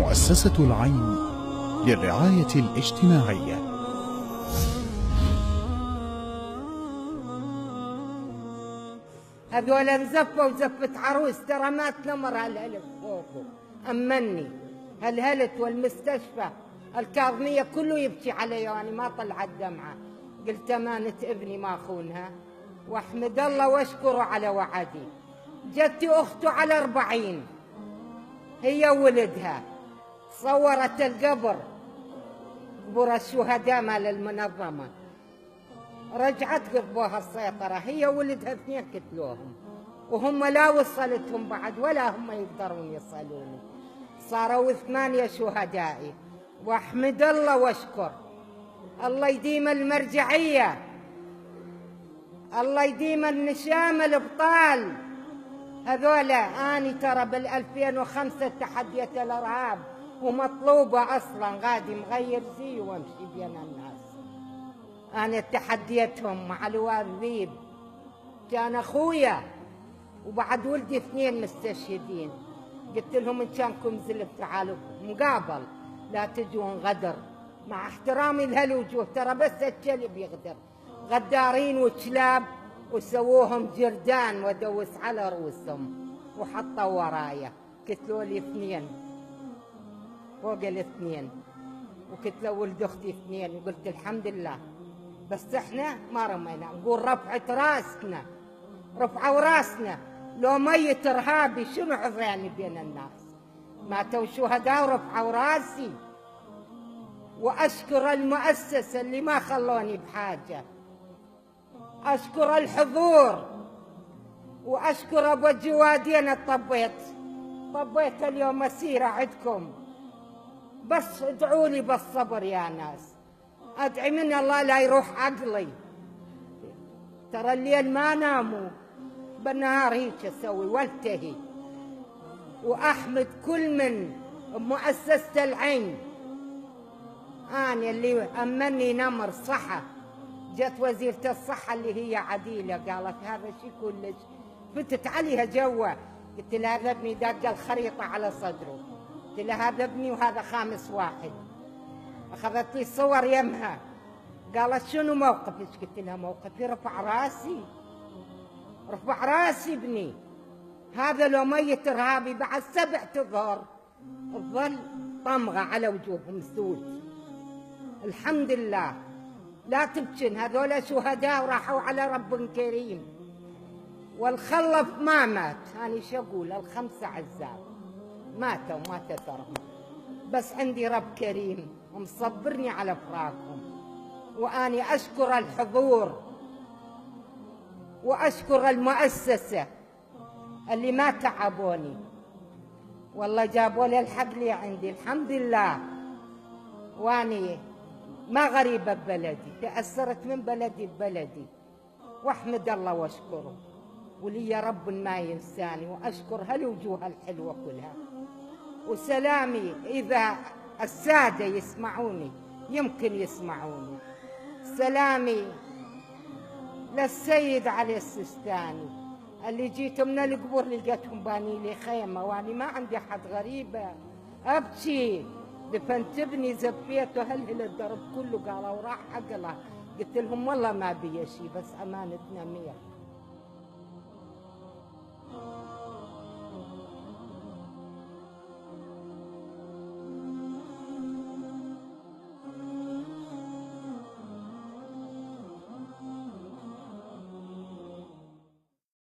مؤسسة العين للرعاية الاجتماعية. هذول انزفوا وزفت عروس، ترى مات نمر هالهلت فوقه. أمني هالهلت والمستشفى الكاظمية كله يبكي علي وأنا ما طلعت دمعة. قلت أمانة ابني ما أخونها، واحمد الله واشكره على وعدي. جدتي أخته على 40، هي وولدها، صورت القبر، قبور الشهداء مال المنظمة، رجعت قربوها السيطرة، هي وولدها 2 قتلوهم، وهم لا وصلتهم بعد ولا هم يقدرون يصلوني. صاروا 8 شهدائي، واحمد الله واشكر. الله يديم المرجعية، الله يديم النشام الابطال. هذولا اني ترى بال2005 تحديت الارهاب ومطلوبه اصلا، غادي مغير زي وامشي بين الناس. انا تحديتهم مع الوالذيب، كان اخويا وبعد ولدي 2 مستشهدين. قلت لهم ان كانكم زلف تعالوا مقابل، لا تجون غدر، مع احترامي لهالوجوه، ترى بس الكلب يغدر. غدارين وكلاب، وسووهم جردان ودوس على رؤوسهم وحطوا ورايا. قتلوا لي 2 فوق ال2، وقتلوا ولد اختي 2. وقلت الحمد لله، بس احنا ما رمينا، نقول رفعت راسنا، رفعوا راسنا. لو ميت ارهابي شنو عذراني بين الناس؟ ماتوا شهداء ورفعوا راسي. واشكر المؤسسه اللي ما خلوني بحاجه، اشكر الحضور، واشكر ابو الجوادين. طبيت اليوم مسيره عندكم، بس ادعوا لي بالصبر يا ناس، ادعي من الله لا يروح عقلي. ترى الليل ما ناموا، بالنهار هيك اسوي والتهي. واحمد كل من مؤسسه العين، انا اللي امني نمر صحه. جت وزيرة الصحة اللي هي عديلة قالت هذا شيء كلش، فتت عليها جوا. قلت لها هذا ابني، دق الخريطة على صدره، قلت لها هذا ابني وهذا 5 واحد. أخذت لي صور يمها، قالت شنو موقفك؟ قلت لها موقفي رفع راسي، رفع راسي ابني. هذا لو ميت إرهابي بعد 7 أشهر تظل طمغة على وجوههم سود. الحمد لله، لا تبكن، هذول شهداء وراحوا على رب كريم. والخلف ما مات، أنا شو أقول، ال5 عزاب ماتوا ما تترهم، بس عندي رب كريم ومصبرني على فراقهم. وأني أشكر الحضور وأشكر المؤسسة اللي ما تعبوني، والله جابوا لي الحق لي عندي الحمد لله. وأني ما غريبة ببلدي، تأثرت من بلدي ببلدي، واحمد الله واشكره. ولي يا رب ما ينساني، واشكر هالوجوه الحلوة كلها. وسلامي إذا السادة يسمعوني، يمكن يسمعوني، سلامي للسيد علي السيستاني اللي جيت من القبور لقيتهم باني لي خيمة، واني ما عندي حد، غريبة ابكي. دفنت ابني زفيته هلهل الدرب كله، قالوا راح عقله. قلت لهم والله ما بي شيء، بس امانتنا 100.